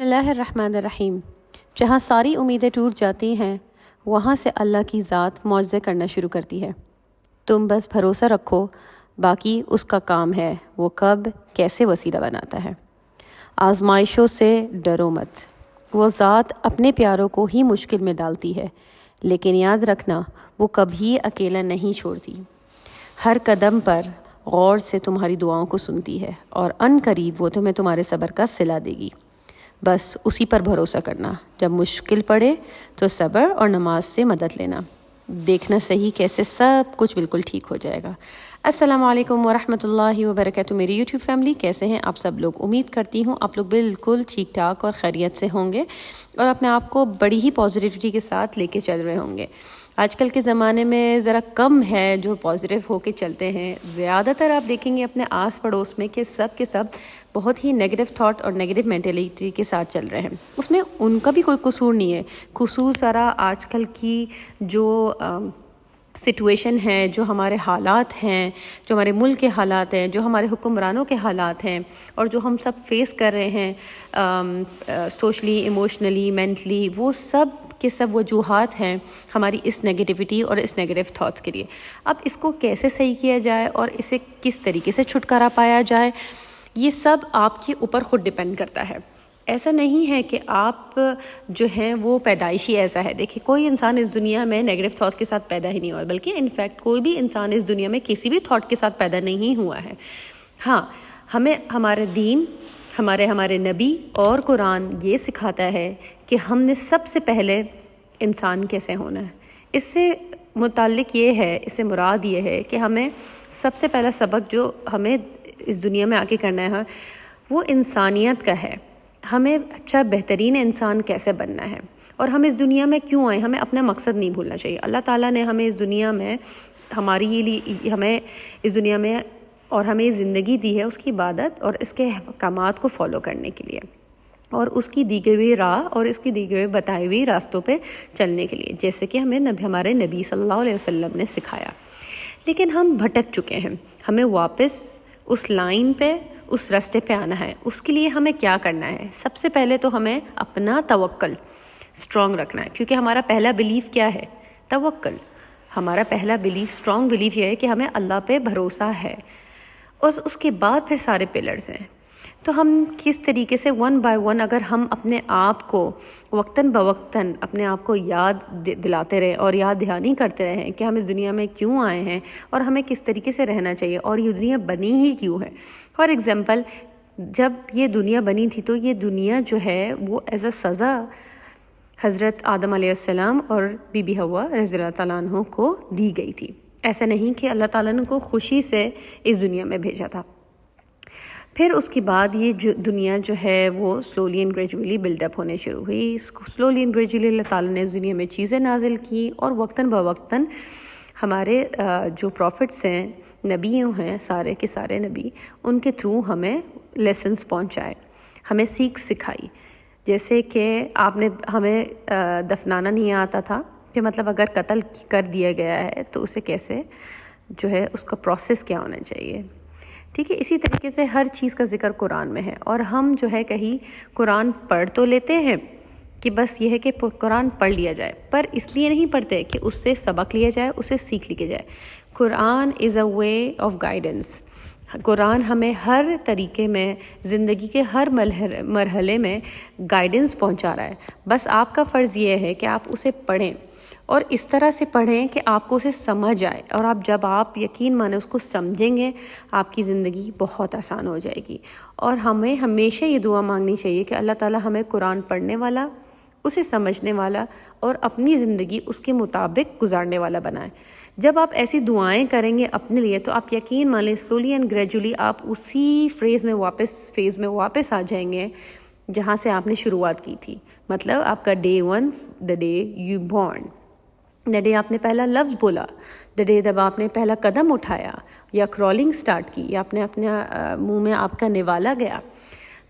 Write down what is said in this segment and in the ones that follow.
بسم اللہ الرحمن الرحیم۔ جہاں ساری امیدیں ٹوٹ جاتی ہیں وہاں سے اللہ کی ذات معجزے کرنا شروع کرتی ہے۔ تم بس بھروسہ رکھو، باقی اس کا کام ہے، وہ کب کیسے وسیلہ بناتا ہے۔ آزمائشوں سے ڈرو مت، وہ ذات اپنے پیاروں کو ہی مشکل میں ڈالتی ہے، لیکن یاد رکھنا وہ کبھی اکیلا نہیں چھوڑتی۔ ہر قدم پر غور سے تمہاری دعاؤں کو سنتی ہے اور عن قریب وہ تمہیں تمہارے صبر کا صلہ دے گی۔ بس اسی پر بھروسہ کرنا، جب مشکل پڑے تو صبر اور نماز سے مدد لینا، دیکھنا صحیح کیسے سب کچھ بالکل ٹھیک ہو جائے گا۔ السلام علیکم ورحمۃ اللہ وبرکاتہ۔ میری یوٹیوب فیملی کیسے ہیں آپ سب لوگ؟ امید کرتی ہوں آپ لوگ بالکل ٹھیک ٹھاک اور خیریت سے ہوں گے اور اپنے آپ کو بڑی ہی پازیٹیوٹی کے ساتھ لے کے چل رہے ہوں گے۔ آج کل کے زمانے میں ذرا کم ہے جو پازیٹیو ہو کے چلتے ہیں، زیادہ تر آپ دیکھیں گے اپنے آس پڑوس میں کہ سب کے سب بہت ہی نیگیٹو تھاٹ اور نیگیٹو مینٹیلیٹی کے ساتھ چل رہے ہیں۔ اس میں ان کا بھی کوئی قصور نہیں ہے، قصور سارا آج کل کی جو سچویشن ہے، جو ہمارے حالات ہیں، جو ہمارے ملک کے حالات ہیں، جو ہمارے حکمرانوں کے حالات ہیں اور جو ہم سب فیس کر رہے ہیں سوشلی، ایموشنلی، مینٹلی، وہ سب کے سب وجوہات ہیں ہماری اس نیگیٹیوٹی اور اس نیگیٹو تھاٹس کے لیے۔ اب اس کو کیسے صحیح کیا جائے اور اسے کس طریقے سے چھٹکارا پایا جائے، یہ سب آپ کے اوپر خود ڈیپینڈ کرتا ہے۔ ایسا نہیں ہے کہ آپ جو ہیں وہ پیدائشی ایسا ہے۔ دیکھیں، کوئی انسان اس دنیا میں نیگیٹو تھاٹ کے ساتھ پیدا ہی نہیں ہوا، بلکہ انفیکٹ کوئی بھی انسان اس دنیا میں کسی بھی تھاٹ کے ساتھ پیدا نہیں ہوا ہے۔ ہاں، ہمیں ہمارے دین، ہمارے نبی اور قرآن یہ سکھاتا ہے کہ ہم نے سب سے پہلے انسان کیسے ہونا ہے۔ اس سے متعلق یہ ہے، اس سے مراد یہ ہے کہ ہمیں سب سے پہلا سبق جو ہمیں اس دنیا میں آ کے کرنا ہے وہ انسانیت کا ہے۔ ہمیں اچھا بہترین انسان کیسے بننا ہے اور ہم اس دنیا میں کیوں آئے، ہمیں اپنا مقصد نہیں بھولنا چاہیے۔ اللہ تعالیٰ نے ہمیں اس دنیا میں ہمیں اس دنیا میں اور ہمیں زندگی دی ہے اس کی عبادت اور اس کے احکامات کو فالو کرنے کے لیے، اور اس کی دی گئی راہ اور اس کی دی گئی بتائی ہوئی راستوں پہ چلنے کے لیے، جیسے کہ ہمارے نبی صلی اللہ علیہ وسلم نے سکھایا۔ لیکن ہم بھٹک چکے ہیں، ہمیں واپس اس لائن پہ، اس راستے پہ آنا ہے۔ اس کے لیے ہمیں کیا کرنا ہے؟ سب سے پہلے تو ہمیں اپنا توکل اسٹرانگ رکھنا ہے، کیونکہ ہمارا پہلا بلیف کیا ہے؟ توکل۔ ہمارا پہلا بلیف، اسٹرانگ بلیف یہ ہے کہ ہمیں اللہ پہ بھروسہ ہے، اور اس کے بعد پھر سارے پلرز ہیں۔ تو ہم کس طریقے سے ون بائی ون اگر ہم اپنے آپ کو وقتاً بوقتاً اپنے آپ کو یاد دلاتے رہے اور یاد دہانی کرتے رہیں کہ ہم اس دنیا میں کیوں آئے ہیں اور ہمیں کس طریقے سے رہنا چاہیے اور یہ دنیا بنی ہی کیوں ہے۔ فار ایگزامپل، جب یہ دنیا بنی تھی تو یہ دنیا جو ہے وہ ایز اے سزا حضرت آدم علیہ السلام اور بی بی حوا رضی اللہ تعالیٰ عنہ کو دی گئی تھی۔ ایسا نہیں کہ اللہ تعالیٰ نے کو خوشی سے اس دنیا میں بھیجا تھا۔ پھر اس کے بعد یہ دنیا جو ہے وہ slowly and gradually build up ہونے شروع ہوئی۔ سلولی اینڈ گریجولی اللہ تعالیٰ نے اس دنیا میں چیزیں نازل کی اور وقتاً بوقتاً ہمارے جو پروفٹس ہیں، نبیوں ہیں، سارے کے سارے نبی، ان کے تھرو ہمیں لیسنس پہنچائے، ہمیں سیکھ سکھائی۔ جیسے کہ آپ نے ہمیں دفنانا نہیں آتا تھا، کہ مطلب اگر قتل کر دیا گیا ہے تو اسے کیسے جو ہے اس کا پروسیس کیا ہونا چاہیے، ٹھیک ہے۔ اسی طریقے سے ہر چیز کا ذکر قرآن میں ہے، اور ہم جو ہے کہیں قرآن پڑھ تو لیتے ہیں کہ بس یہ ہے کہ قرآن پڑھ لیا جائے، پر اس لیے نہیں پڑھتے کہ اس سے سبق لیا جائے، اسے سیکھ لیا جائے۔ قرآن از اے وے آف گائیڈنس۔ قرآن ہمیں ہر طریقے میں، زندگی کے ہر مرحلے میں گائیڈنس پہنچا رہا ہے۔ بس آپ کا فرض یہ ہے کہ آپ اسے پڑھیں اور اس طرح سے پڑھیں کہ آپ کو اسے سمجھ آئے، اور جب آپ یقین مانیں اس کو سمجھیں گے، آپ کی زندگی بہت آسان ہو جائے گی۔ اور ہمیں ہمیشہ یہ دعا مانگنی چاہیے کہ اللہ تعالیٰ ہمیں قرآن پڑھنے والا، اسے سمجھنے والا اور اپنی زندگی اس کے مطابق گزارنے والا بنائے۔ جب آپ ایسی دعائیں کریں گے اپنے لیے تو آپ یقین مان لیں سلولی اینڈ گریجولی آپ اسی فیز میں واپس آ جائیں گے جہاں سے آپ نے شروعات کی تھی۔ مطلب آپ کا day 1، the day you born, the day آپ نے پہلا لفظ بولا، دا ڈے جب آپ نے پہلا قدم اٹھایا یا کرالنگ سٹارٹ کی یا اپنے منہ میں آپ کا نوالا گیا،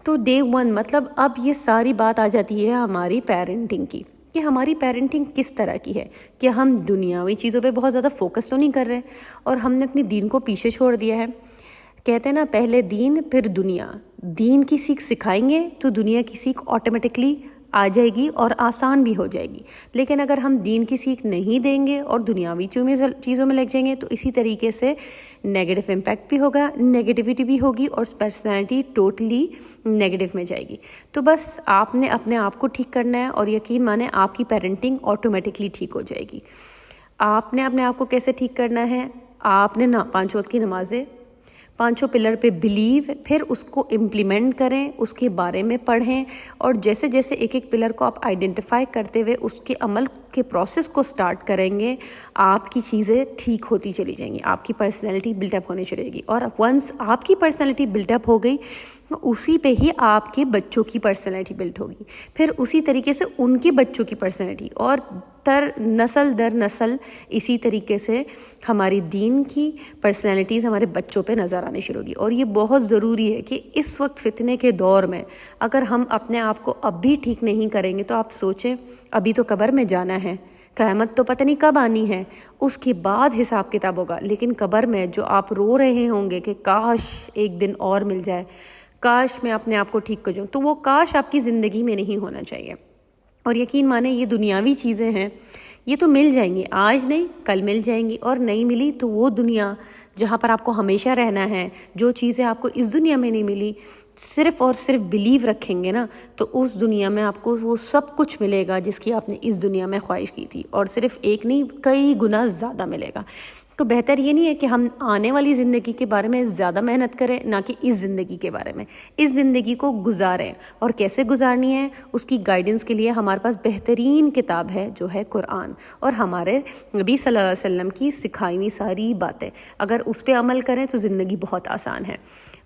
تو ڈے 1 مطلب اب یہ ساری بات آ جاتی ہے ہماری پیرنٹنگ کی، کہ ہماری پیرنٹنگ کس طرح کی ہے، کہ ہم دنیاوی چیزوں پہ بہت زیادہ فوکس تو نہیں کر رہے اور ہم نے اپنی دین کو پیچھے چھوڑ دیا ہے، کہتے ہیں نا پہلے دین پھر دنیا. دین کی سیکھ سکھائیں گے تو دنیا کی سیکھ آٹومیٹکلی آ جائے گی اور آسان بھی ہو جائے گی. لیکن اگر ہم دین کی سیکھ نہیں دیں گے اور دنیاوی چیزوں میں لگ جائیں گے تو اسی طریقے سے نیگیٹو امپیکٹ بھی ہوگا, نیگیٹیوٹی بھی ہوگی اور پرسنالٹی ٹوٹلی نیگیٹو میں جائے گی. تو بس آپ نے اپنے آپ کو ٹھیک کرنا ہے اور یقین مانیں آپ کی پیرنٹنگ آٹومیٹکلی ٹھیک ہو جائے گی. آپ نے اپنے آپ کو کیسے ٹھیک کرنا ہے؟ آپ نے 5 وقت کی نمازیں 5 پلر پہ بلیو, پھر اس کو امپلیمنٹ کریں, اس کے بارے میں پڑھیں اور جیسے جیسے ایک ایک پلر کو آپ آئیڈینٹیفائی کرتے ہوئے اس کے عمل کے پروسیس کو سٹارٹ کریں گے, آپ کی چیزیں ٹھیک ہوتی چلی جائیں گی, آپ کی پرسنالٹی بلٹ اپ ہونے چلے گی. اور ونس آپ کی پرسنالٹی بلٹ اپ ہو گئی اسی پہ ہی آپ کے بچوں کی پرسنالٹی بلٹ ہوگی, پھر اسی طریقے سے ان کے بچوں کی پرسنالٹی, اور نسل در نسل اسی طریقے سے ہماری دین کی پرسنالٹیز ہمارے بچوں پہ نظر آنے شروع ہوگی. اور یہ بہت ضروری ہے کہ اس وقت فتنے کے دور میں اگر ہم اپنے آپ کو اب بھی ٹھیک نہیں کریں گے تو آپ سوچیں, ابھی تو قبر میں جانا ہے, قیامت تو پتہ نہیں کب آنی ہے, اس کے بعد حساب کتاب ہوگا. لیکن قبر میں جو آپ رو رہے ہوں گے کہ کاش ایک دن اور مل جائے, کاش میں اپنے آپ کو ٹھیک کر جاؤں, تو وہ کاش آپ کی زندگی میں نہیں ہونا چاہیے. اور یقین مانیں یہ دنیاوی چیزیں ہیں, یہ تو مل جائیں گی, آج نہیں کل مل جائیں گی, اور نہیں ملی تو وہ دنیا جہاں پر آپ کو ہمیشہ رہنا ہے, جو چیزیں آپ کو اس دنیا میں نہیں ملی, صرف اور صرف بلیو رکھیں گے نا تو اس دنیا میں آپ کو وہ سب کچھ ملے گا جس کی آپ نے اس دنیا میں خواہش کی تھی, اور صرف ایک نہیں کئی گنا زیادہ ملے گا. تو بہتر یہ نہیں ہے کہ ہم آنے والی زندگی کے بارے میں زیادہ محنت کریں, نہ کہ اس زندگی کے بارے میں. اس زندگی کو گزاریں, اور کیسے گزارنی ہے اس کی گائیڈنس کے لیے ہمارے پاس بہترین کتاب ہے جو ہے قرآن, اور ہمارے نبی صلی اللہ علیہ وسلم کی سکھائی ہوئی ساری باتیں. اگر اس پہ عمل کریں تو زندگی بہت آسان ہے.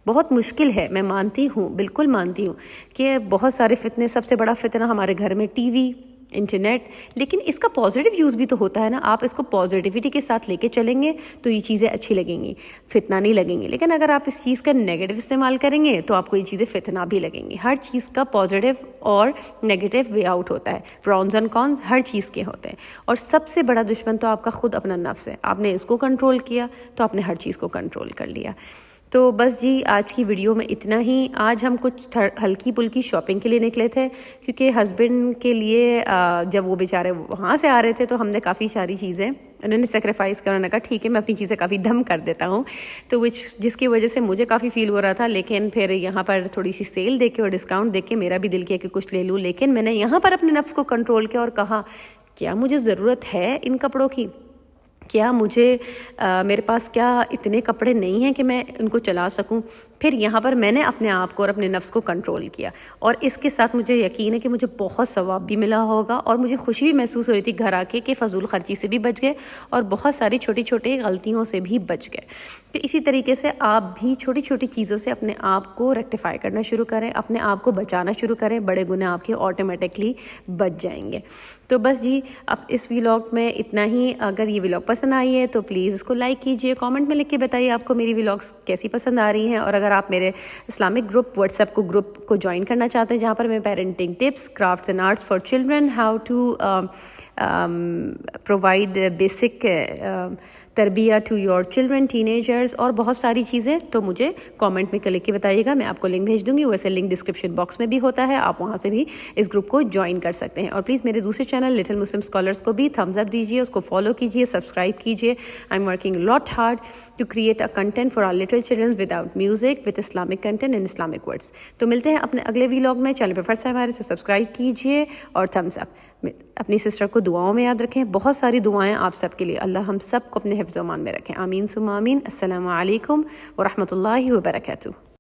بہت مشکل ہے, میں مانتی ہوں, بالکل مانتی ہوں کہ بہت سارے فتنے, سب سے بڑا فتنہ ہمارے گھر میں ٹی وی, انٹرنیٹ, لیکن اس کا پازیٹیو یوز بھی تو ہوتا ہے نا. آپ اس کو پازیٹیوٹی کے ساتھ لے کے چلیں گے تو یہ چیزیں اچھی لگیں گی, فتنہ نہیں لگیں گی. لیکن اگر آپ اس چیز کا نیگیٹو استعمال کریں گے تو آپ کو یہ چیزیں فتنہ بھی لگیں گی. ہر چیز کا پازیٹیو اور نیگیٹو وے آؤٹ ہوتا ہے, پرونز اینڈ کونز ہر چیز کے ہوتے ہیں. اور سب سے بڑا دشمن تو آپ کا خود اپنا نفس ہے. آپ نے اس کو کنٹرول کیا تو آپ نے ہر چیز کو کنٹرول کر لیا. تو بس جی آج کی ویڈیو میں اتنا ہی. آج ہم کچھ ہلکی پھلکی شاپنگ کے لیے نکلے تھے کیونکہ ہسبینڈ کے لیے جب وہ بیچارے وہاں سے آ رہے تھے تو ہم نے کافی ساری چیزیں انہوں نے سیکریفائز کرنے کا, ٹھیک ہے میں اپنی چیزیں کافی ڈم کر دیتا ہوں, تو جس کی وجہ سے مجھے کافی فیل ہو رہا تھا. لیکن پھر یہاں پر تھوڑی سی سیل دیکھ کے اور ڈسکاؤنٹ دیکھ کے میرا بھی دل کیا کہ کچھ لے لوں, لیکن میں نے یہاں پر اپنے نفس کو کنٹرول کیا اور کہا کیا مجھے ضرورت ہے ان کپڑوں کی, کیا مجھے میرے پاس کیا اتنے کپڑے نہیں ہیں کہ میں ان کو چلا سکوں. پھر یہاں پر میں نے اپنے آپ کو اور اپنے نفس کو کنٹرول کیا, اور اس کے ساتھ مجھے یقین ہے کہ مجھے بہت ثواب بھی ملا ہوگا, اور مجھے خوشی بھی محسوس ہو رہی تھی گھر آ کے کہ فضول خرچی سے بھی بچ گئے اور بہت ساری چھوٹی چھوٹی غلطیوں سے بھی بچ گئے. تو اسی طریقے سے آپ بھی چھوٹی چھوٹی چیزوں سے اپنے آپ کو ریکٹیفائی کرنا شروع کریں, اپنے آپ کو بچانا شروع کریں, بڑے گناہ آپ کے آٹومیٹکلی بچ جائیں گے. تو بس جی اب اس ولاگ میں اتنا ہی. اگر یہ ولاگ پسند آئی ہے تو پلیز اس کو لائک کیجئے, کامنٹ میں لکھ کے بتائیے آپ کو میری ولاگس کیسی پسند آ رہی ہیں. اور اگر آپ میرے Islamic group WhatsApp group کو جوائن کرنا چاہتے ہیں جہاں پر میں parenting tips, crafts and arts for children, how to provide basic تربیہ ٹو یور چلڈرن, ٹینیجرز, اور بہت ساری چیزیں, تو مجھے کامنٹ میں لکھ کے بتائیے گا, میں آپ کو لنک بھیج دوں گی. ویسے لنک ڈسکرپشن باکس میں بھی ہوتا ہے, آپ وہاں سے بھی اس گروپ کو جوائن کر سکتے ہیں. اور پلیز میرے دوسرے چینل لٹل مسلم اسکالرس کو بھی تھمز اپ دیجیے, اس کو فالو کیجیے, سبسکرائب کیجیے. I am working lot hard to create a content for our little children without music, with Islamic content and Islamic words. تو ملتے ہیں اپنے اگلے ولاگ میں. چینل پہ فرسٹ ٹائم آ رہے تو سبسکرائب کیجیے اور تھمز اپ. اپنی سسٹر کو دعاؤں میں یاد رکھیں, بہت ساری دعائیں آپ سب کے لیے. اللہ ہم سب کو اپنے حفظ و امان میں رکھیں. آمین ثم آمین. السلام علیکم ورحمۃ اللہ وبرکاتہ.